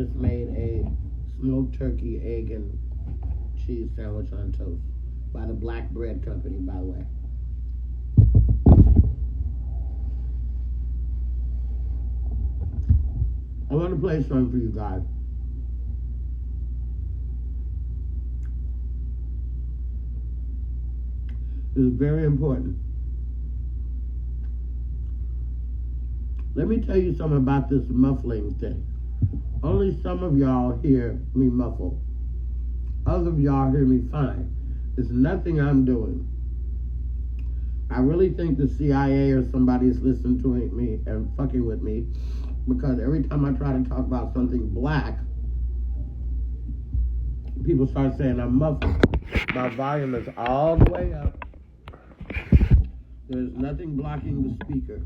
just made a smoked turkey, egg, and cheese sandwich on toast by the Black Bread Company, by the way. I want to play something for you guys. This is very important. Let me tell you something about this muffling thing. Only some of y'all hear me muffle. Others of y'all hear me fine. It's nothing I'm doing. I really think the CIA or somebody is listening to me and fucking with me, because every time I try to talk about something black, people start saying I'm muffled. My volume is all the way up. There's nothing blocking the speaker.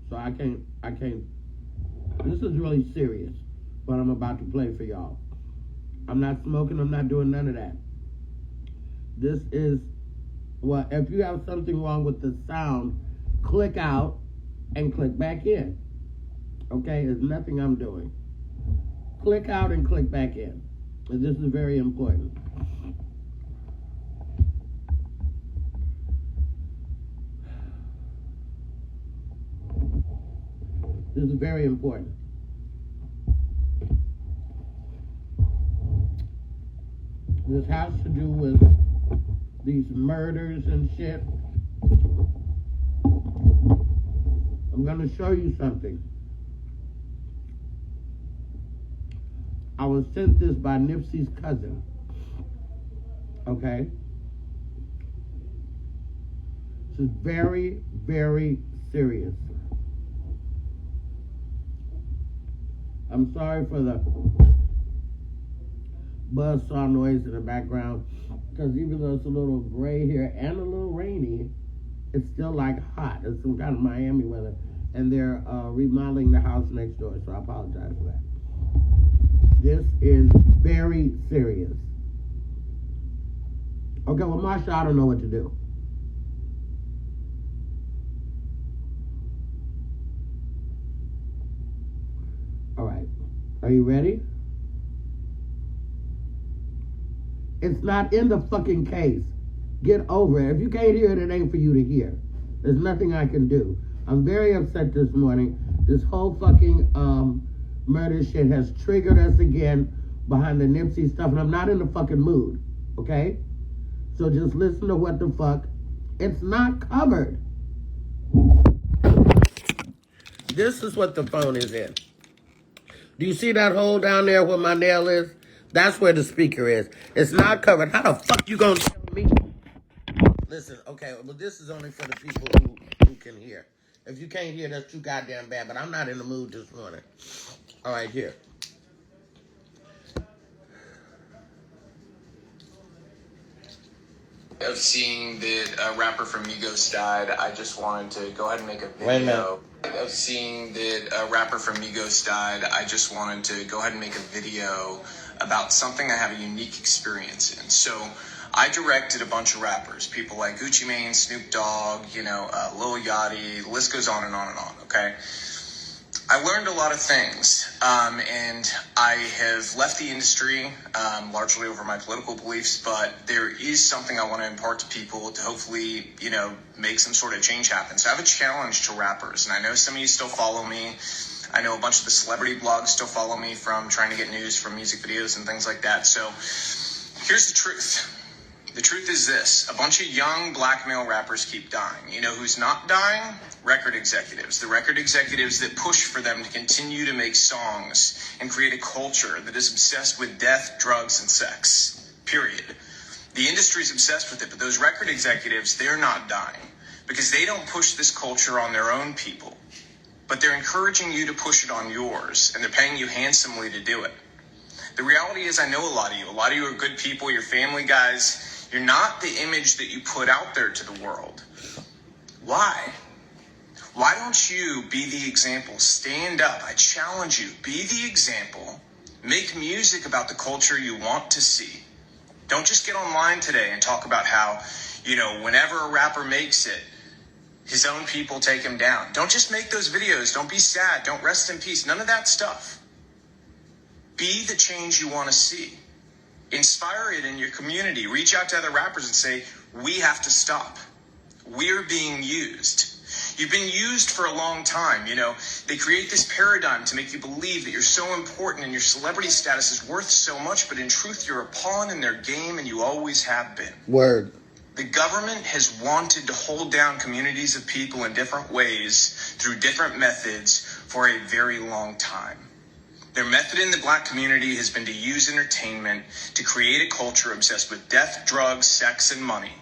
So I can't. This is really serious, what I'm about to play for y'all. I'm not smoking, I'm not doing none of that. This is, well, if you have something wrong with the sound, click out and click back in. Okay, there's nothing I'm doing. Click out and click back in. And this is very important. This is very important. This has to do with these murders and shit. I'm going to show you something. I was sent this by Nipsey's cousin. Okay? This is very, very serious. I'm sorry for the buzzsaw noise in the background, because even though it's a little gray here and a little rainy, it's still like hot. It's some kind of Miami weather, and they're remodeling the house next door, so I apologize for that. This is very serious. Okay, well, Marsha, I don't know what to do. All right, are you ready? It's not in the fucking case. Get over it. If you can't hear it, it ain't for you to hear. There's nothing I can do. I'm very upset this morning. This whole fucking murder shit has triggered us again behind the Nipsey stuff, and I'm not in the fucking mood, okay? So just listen to what the fuck. It's not covered. This is what the phone is in. Do you see that hole down there where my nail is? That's where the speaker is. It's not covered. How the fuck you gonna tell me? Listen, okay, well, this is only for the people who can hear. If you can't hear, that's too goddamn bad, but I'm not in the mood this morning. All right, here. Of seeing that a rapper from Migos died, I just wanted to go ahead and make a video. Wait a minute. Of seeing that a rapper from Migos died, I just wanted to go ahead and make a video about something I have a unique experience in. So I directed a bunch of rappers, people like Gucci Mane, Snoop Dogg, Lil Yachty, the list goes on and on and on, okay? I learned a lot of things, and I have left the industry largely over my political beliefs, but there is something I want to impart to people to hopefully, make some sort of change happen. So I have a challenge to rappers, and I know some of you still follow me. I know a bunch of the celebrity blogs still follow me from trying to get news from music videos and things like that. So here's the truth. The truth is this: a bunch of young black male rappers keep dying. You know who's not dying? Record executives. The record executives that push for them to continue to make songs and create a culture that is obsessed with death, drugs, and sex. Period. The industry's obsessed with it, but those record executives, they're not dying because they don't push this culture on their own people. But they're encouraging you to push it on yours, and they're paying you handsomely to do it. The reality is, I know a lot of you. A lot of you are good people. You're family guys. You're not the image that you put out there to the world. Why? Why don't you be the example? Stand up. I challenge you. Be the example. Make music about the culture you want to see. Don't just get online today and talk about how, whenever a rapper makes it, his own people take him down. Don't just make those videos. Don't be sad. Don't rest in peace. None of that stuff. Be the change you want to see. Inspire it in your community. Reach out to other rappers and say, we have to stop. We're being used. You've been used for a long time. They create this paradigm to make you believe that you're so important and your celebrity status is worth so much, but in truth, you're a pawn in their game and you always have been. Word. The government has wanted to hold down communities of people in different ways through different methods for a very long time. Their method in the black community has been to use entertainment to create a culture obsessed with death, drugs, sex, and money,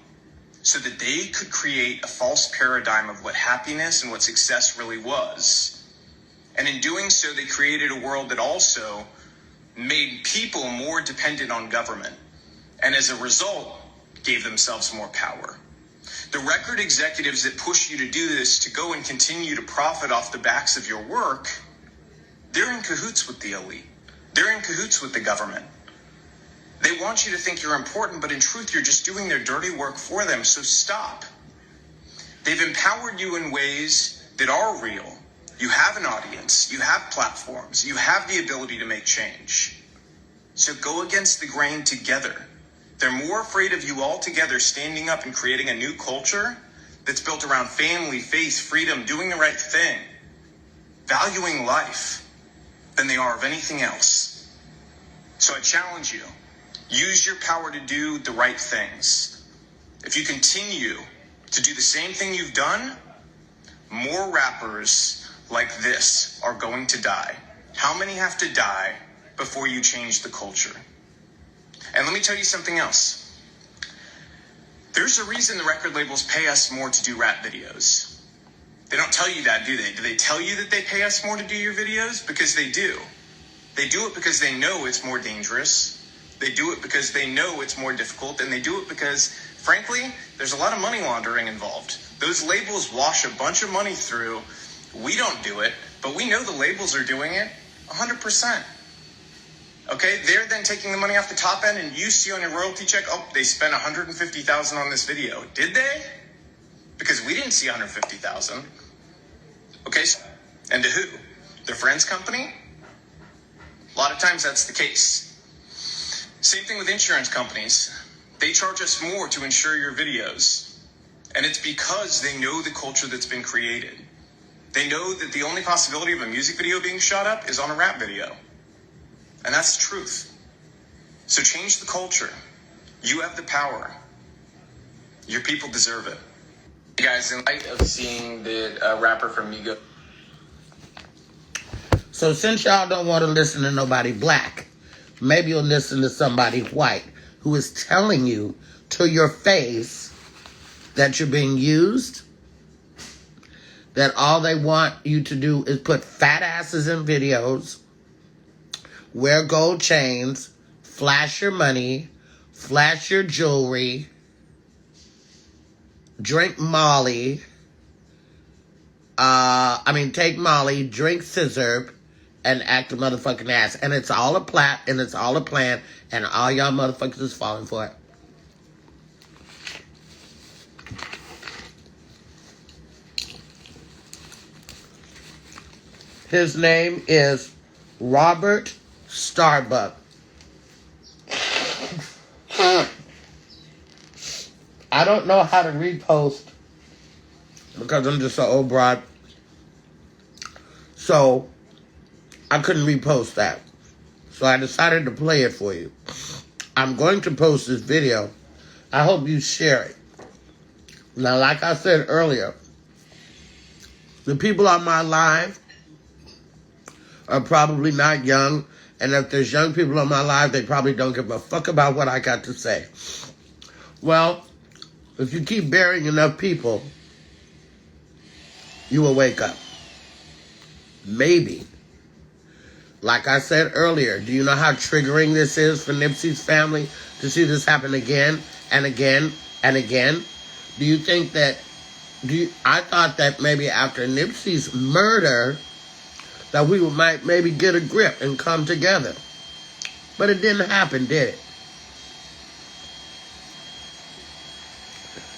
so that they could create a false paradigm of what happiness and what success really was. And in doing so, they created a world that also made people more dependent on government, and as a result, gave themselves more power. The record executives that push you to do this, to go and continue to profit off the backs of your work, they're in cahoots with the elite. They're in cahoots with the government. They want you to think you're important, but in truth, you're just doing their dirty work for them, so stop. They've empowered you in ways that are real. You have an audience. You have platforms. You have the ability to make change. So go against the grain together. They're more afraid of you all together standing up and creating a new culture that's built around family, faith, freedom, doing the right thing, valuing life, than they are of anything else. So I challenge you, use your power to do the right things. If you continue to do the same thing you've done, more rappers like this are going to die. How many have to die before you change the culture? And let me tell you something else. There's a reason the record labels pay us more to do rap videos. They don't tell you that, do they? Do they tell you that they pay us more to do your videos? Because they do. They do it because they know it's more dangerous. They do it because they know it's more difficult. And they do it because, frankly, there's a lot of money laundering involved. Those labels wash a bunch of money through. We don't do it, but we know the labels are doing it 100%. Okay, they're then taking the money off the top end, and you see on your royalty check, oh, they spent $150,000 on this video. Did they? Because we didn't see $150,000. Okay, and to who? Their friend's company? A lot of times that's the case. Same thing with insurance companies. They charge us more to insure your videos. And it's because they know the culture that's been created. They know that the only possibility of a music video being shot up is on a rap video. And that's the truth. So change the culture. You have the power. Your people deserve it. Hey guys, in light of seeing the rapper from Migos. So since y'all don't want to listen to nobody black, maybe you'll listen to somebody white who is telling you to your face that you're being used, that all they want you to do is put fat asses in videos, wear gold chains, flash your money, flash your jewelry, drink Molly, take Molly, drink scissor, and act a motherfucking ass. And it's all a plot, and it's all a plan, and all y'all motherfuckers is falling for it. His name is Robert Starbuck. I don't know how to repost because I'm just an old broad. So I couldn't repost that. So I decided to play it for you. I'm going to post this video. I hope you share it. Now, like I said earlier, the people on my live are probably not young. And if there's young people on my live, they probably don't give a fuck about what I got to say. Well, if you keep burying enough people, you will wake up. Maybe. Like I said earlier, do you know how triggering this is for Nipsey's family to see this happen again and again and again? Do you think that... I thought that maybe after Nipsey's murder, that we might maybe get a grip and come together. But it didn't happen, did it?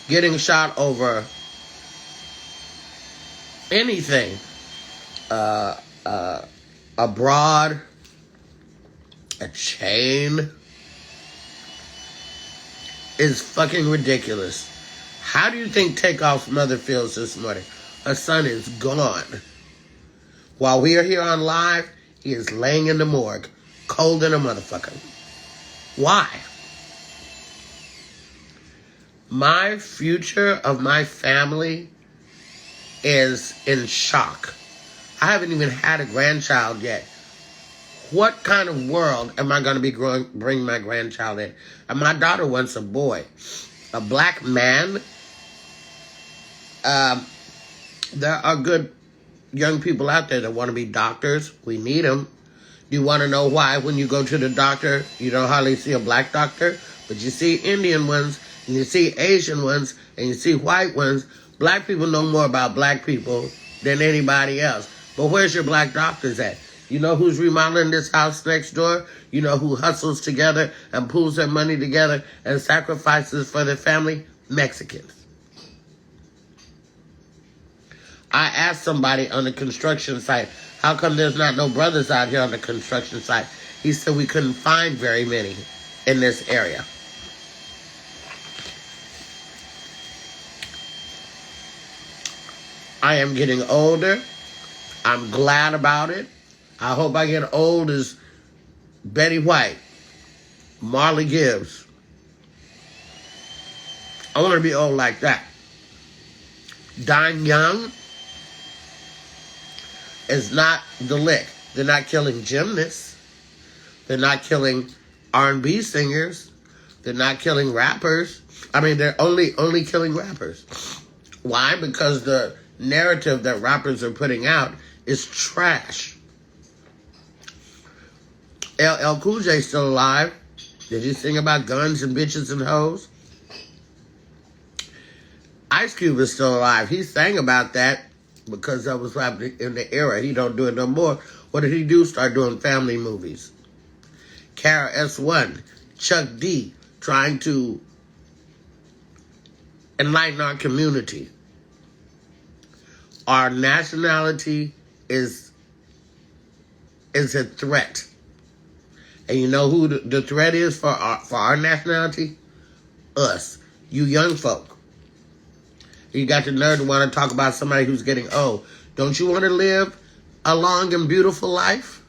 Getting shot over anything abroad a chain is fucking ridiculous. How do you think Takeoff's mother feels this morning? Her son is gone. While we are here on live, he is laying in the morgue, cold in a motherfucker. Why? My future of my family is in shock. I haven't even had a grandchild yet. What kind of world am I going to be bring my grandchild in? And my daughter wants a boy. A black man. There are good young people out there that want to be doctors. We need them. Do you want to know why when you go to the doctor, you don't hardly see a black doctor? But you see Indian ones, and you see Asian ones, and you see white ones. Black people know more about black people than anybody else. But where's your black doctors at? You know who's remodeling this house next door? You know who hustles together and pulls their money together and sacrifices for their family? Mexicans. I asked somebody on the construction site, how come there's not no brothers out here on the construction site? He said we couldn't find very many in this area. I am getting older. I'm glad about it. I hope I get old as Betty White, Marley Gibbs. I want to be old like that. Dying young is not the lick. They're not killing gymnasts. They're not killing R&B singers. They're not killing rappers. I mean, they're only killing rappers. Why? Because the narrative that rappers are putting out is trash. LL Cool J's still alive. Did he sing about guns and bitches and hoes? Ice Cube is still alive. He sang about that because that was happening in the era. He don't do it no more. What did he do? Start doing family movies. Kara S1, Chuck D, trying to enlighten our community. Our nationality is a threat. And you know who the threat is for our nationality? Us. You young folk. You got the nerve to want to talk about somebody who's getting old. Don't you want to live a long and beautiful life?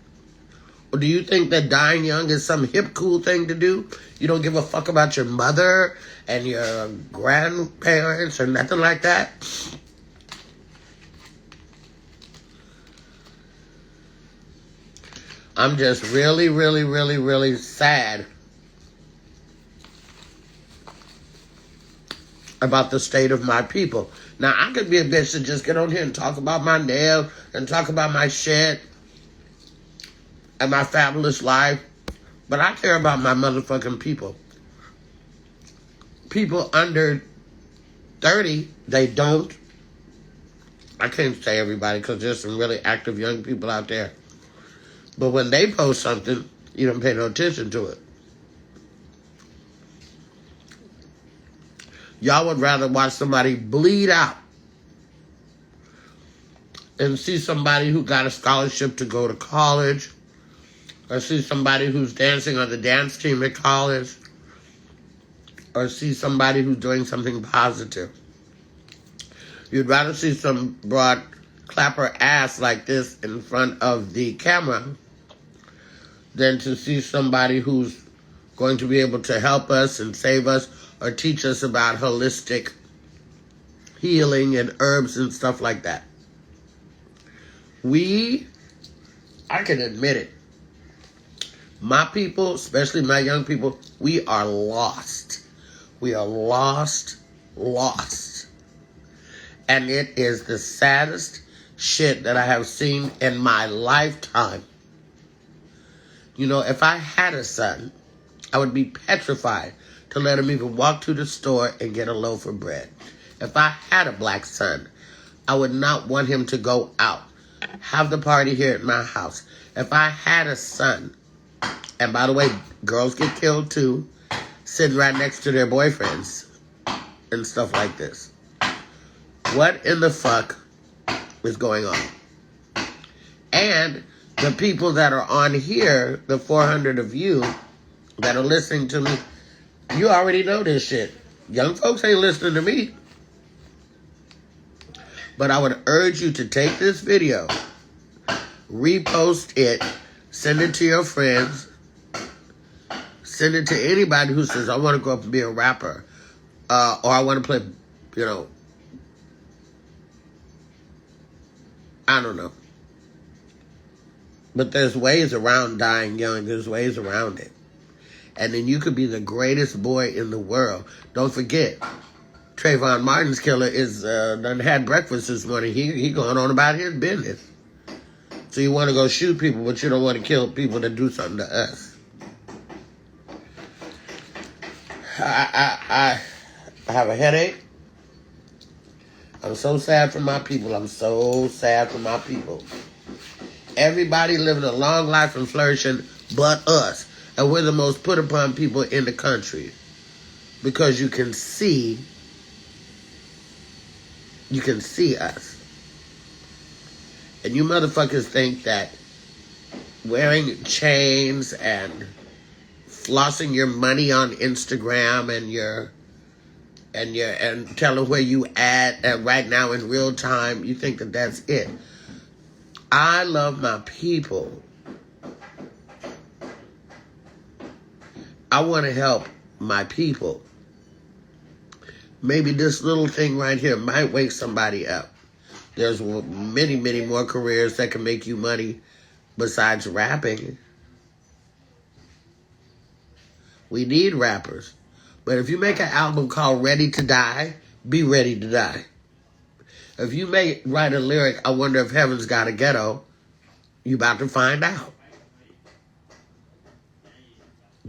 Or do you think that dying young is some hip, cool thing to do? You don't give a fuck about your mother and your grandparents or nothing like that? I'm just really, really, really, really sad about the state of my people. Now, I could be a bitch to just get on here and talk about my nails and talk about my shit and my fabulous life, but I care about my motherfucking people. People under 30, they don't. I can't say everybody because there's some really active young people out there. But when they post something, you don't pay no attention to it. Y'all would rather watch somebody bleed out and see somebody who got a scholarship to go to college, or see somebody who's dancing on the dance team at college, or see somebody who's doing something positive. You'd rather see some broad clap her ass like this in front of the camera than to see somebody who's going to be able to help us and save us or teach us about holistic healing and herbs and stuff like that. I can admit it, my people, especially my young people, we are lost. We are lost. And it is the saddest shit that I have seen in my lifetime. You know, if I had a son, I would be petrified to let him even walk to the store and get a loaf of bread. If I had a black son, I would not want him to go out, have the party here at my house. If I had a son, and by the way, girls get killed too, sitting right next to their boyfriends and stuff like this. What in the fuck is going on? And the people that are on here, the 400 of you that are listening to me, you already know this shit. Young folks ain't listening to me. But I would urge you to take this video, repost it, send it to your friends, send it to anybody who says, I want to go up and be a rapper, or I want to play, I don't know. But there's ways around dying young. There's ways around it. And then you could be the greatest boy in the world. Don't forget, Trayvon Martin's killer is done had breakfast this morning. He going on about his business. So you want to go shoot people, but you don't want to kill people that do something to us. I have a headache. I'm so sad for my people. I'm so sad for my people. Everybody living a long life and flourishing but us. And we're the most put upon people in the country. Because you can see us. And you motherfuckers think that wearing chains and flossing your money on Instagram and telling where you at right now in real time, you think that that's it. I love my people. I want to help my people. Maybe this little thing right here might wake somebody up. There's many, many more careers that can make you money besides rapping. We need rappers. But if you make an album called Ready to Die, be ready to die. If you write a lyric, I wonder if heaven's got a ghetto, you about to find out.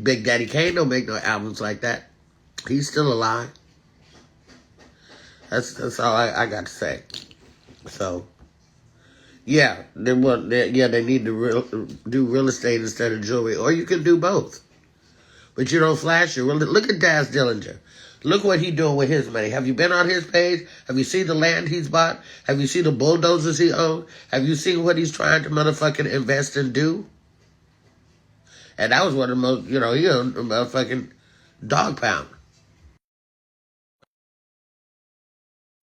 Big Daddy Kane don't make no albums like that. He's still alive. That's all I got to say. So, yeah, they need to do real estate instead of jewelry. Or you can do both. But you don't flash your real. Look at Daz Dillinger. Look what he's doing with his money. Have you been on his page? Have you seen the land he's bought? Have you seen the bulldozers he owns? Have you seen what he's trying to motherfucking invest and do? And that was one of the most, he owned a motherfucking dog pound.